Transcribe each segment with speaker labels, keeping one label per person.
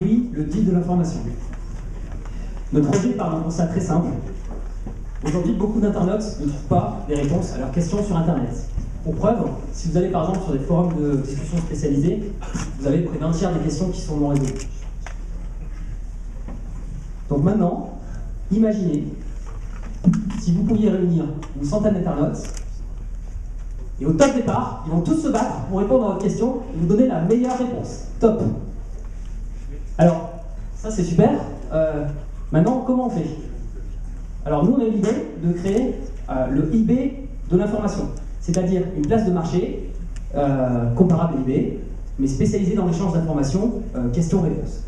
Speaker 1: Oui, le deal de l'information. Notre projet part d'un constat très simple. Aujourd'hui, beaucoup d'internautes ne trouvent pas des réponses à leurs questions sur Internet. Pour preuve, si vous allez par exemple sur des forums de discussion spécialisés, vous avez près d'un tiers des questions qui sont non résolues. Donc maintenant, imaginez si vous pouviez réunir une centaine d'internautes, et au top départ, ils vont tous se battre pour répondre à votre question et vous donner la meilleure réponse. Top! Alors, ça c'est super. Maintenant, comment on fait? Alors nous, on a l'idée de créer le eBay de l'information, c'est-à-dire une place de marché comparable à eBay, mais spécialisée dans l'échange d'informations, questions-réponses.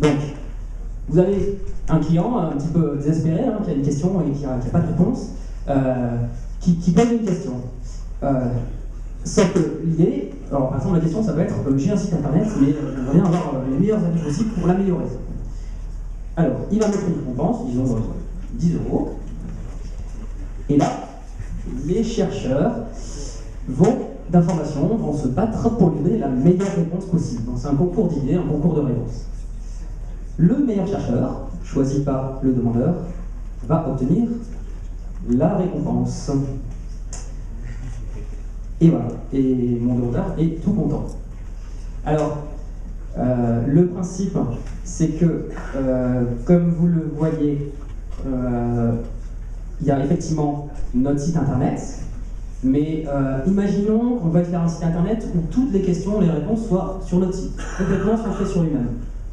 Speaker 1: Donc, vous avez un client un petit peu désespéré, qui a une question et qui n'a pas de réponse, qui pose une question. Sauf que l'idée, alors par exemple la question ça va être j'ai un site internet mais j'aimerais bien avoir les meilleurs avis possibles pour l'améliorer. Alors il va mettre une récompense, disons 10 €, et là les chercheurs d'informations vont se battre pour lui donner la meilleure réponse possible. Donc c'est un concours d'idées, un concours de réponses. Le meilleur chercheur, choisi par le demandeur, va obtenir la récompense. Et voilà, et mon demandeur est tout content. Alors, le principe, c'est que, comme vous le voyez, il y a effectivement notre site internet, mais imaginons qu'on va faire un site internet où toutes les questions, les réponses soient sur notre site, complètement centrées sur lui-même.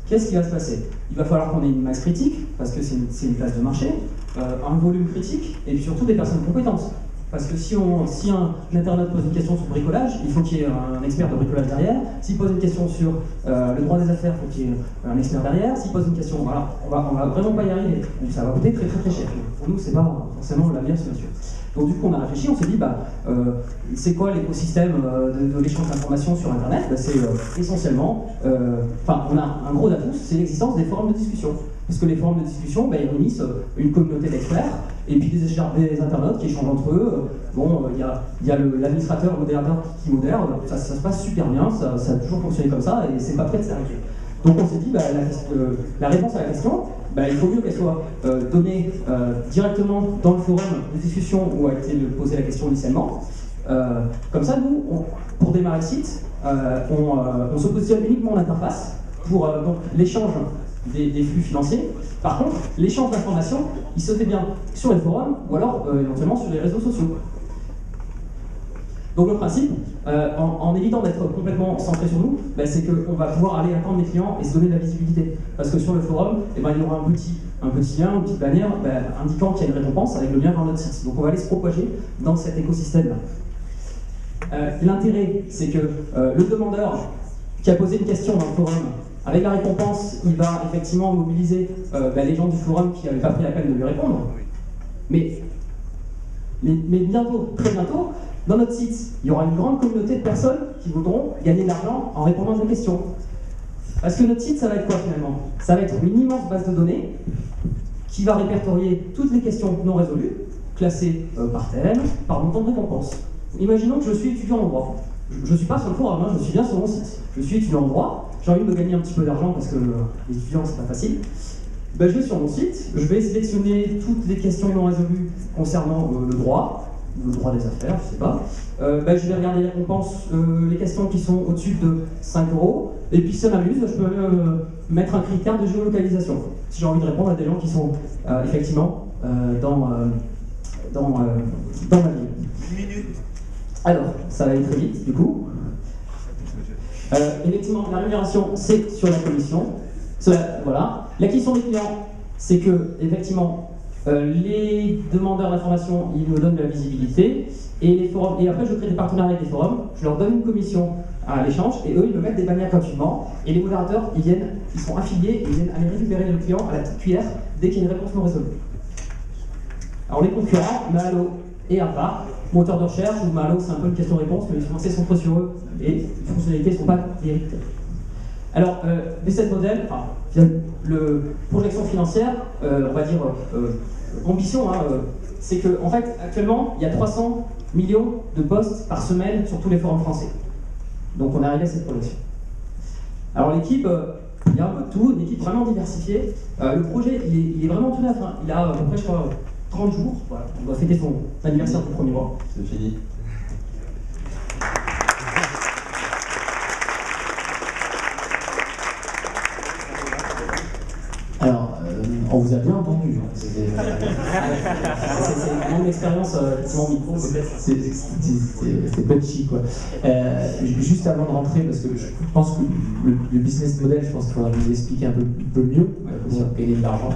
Speaker 1: Qu'est-ce qui va se passer? Il va falloir qu'on ait une masse critique, parce que c'est une place de marché, un volume critique, et puis surtout des personnes compétentes. Parce que si un internaute pose une question sur le bricolage, il faut qu'il y ait un expert de bricolage derrière. S'il pose une question sur le droit des affaires, il faut qu'il y ait un expert derrière. S'il pose une question, voilà, on va vraiment pas y arriver. Donc ça va coûter très très très cher. Pour nous, c'est pas forcément la meilleure solution. Donc du coup, on a réfléchi, on s'est dit, c'est quoi l'écosystème de l'échange d'informations sur Internet? C'est essentiellement, on a un gros atout, c'est l'existence des forums de discussion. Parce que les forums de discussion, ils réunissent une communauté d'experts, et puis des internautes qui échangent entre eux. Il y a l'administrateur, le modérateur qui modère, ça se passe super bien, ça a toujours fonctionné comme ça, et c'est pas prêt de s'arrêter. Donc on s'est dit, la réponse à la question, il faut mieux qu'elle soit donnée directement dans le forum de discussion où a été posée la question initialement. Comme ça, nous, pour démarrer le site, on se positionne uniquement en interface pour donc l'échange des flux financiers. Par contre, l'échange d'informations, il se fait bien sur les forums ou alors éventuellement sur les réseaux sociaux. Donc le principe, en évitant d'être complètement centré sur nous, c'est qu'on va pouvoir aller attendre les clients et se donner de la visibilité. Parce que sur le forum, il y aura un petit lien, une petite bannière indiquant qu'il y a une récompense avec le lien vers notre site. Donc on va aller se propager dans cet écosystème-là. L'intérêt, c'est que le demandeur qui a posé une question dans le forum, avec la récompense, il va effectivement mobiliser les gens du forum qui n'avaient pas pris la peine de lui répondre. Mais bientôt, très bientôt, dans notre site, il y aura une grande communauté de personnes qui voudront gagner de l'argent en répondant à des questions. Parce que notre site, ça va être quoi finalement? Ça va être une immense base de données qui va répertorier toutes les questions non résolues, classées par thème, par montant de récompense. Imaginons que je suis étudiant en droit. Je ne suis pas sur le forum, je suis bien sur mon site. Je suis étudiant en droit, j'ai envie de gagner un petit peu d'argent parce que les étudiants, c'est pas facile. Je vais sur mon site, je vais sélectionner toutes les questions non résolues concernant le droit des affaires, je sais pas. Je vais regarder les récompenses, les questions qui sont au-dessus de 5 €, et puis si ça m'amuse, je peux mettre un critère de géolocalisation. Si j'ai envie de répondre à des gens qui sont effectivement dans ma ville. Une minute. Alors, ça va aller très vite, du coup. Effectivement, la rémunération, c'est sur la commission. Voilà. L'acquisition des clients, c'est que, effectivement, les demandeurs d'informations, ils me donnent de la visibilité, et les forums, et après je crée des partenariats avec les forums, je leur donne une commission à l'échange, et eux, ils me mettent des bannières gratuitement, et les modérateurs, ils sont affiliés, et ils viennent aller récupérer le client à la petite cuillère dès qu'il y a une réponse non résolue. Alors les concurrents, Mahalo et APA, moteur de recherche, ou Mahalo, c'est un peu une question-réponse, mais ils sont assez centrés sur eux, et les fonctionnalités ne sont pas véritables. Alors, business model, projection financière, on va dire ambition, c'est que en fait, actuellement, il y a 300 millions de posts par semaine sur tous les forums français. Donc on est arrivé à cette projection. Alors l'équipe, il y a un peu de tout, une équipe vraiment diversifiée. Le projet, il est vraiment tout neuf. Hein. Il a à peu près, je crois, 30 jours. Voilà. On doit fêter son anniversaire du premier mois.
Speaker 2: C'est fini.
Speaker 3: Alors, on vous a bien entendu.
Speaker 1: C'est vraiment une expérience effectivement micro.
Speaker 3: C'est punchy, quoi. Juste avant de rentrer, parce que je pense que le business model, je pense qu'il faudra vous expliquer un peu mieux comment gagner de l'argent.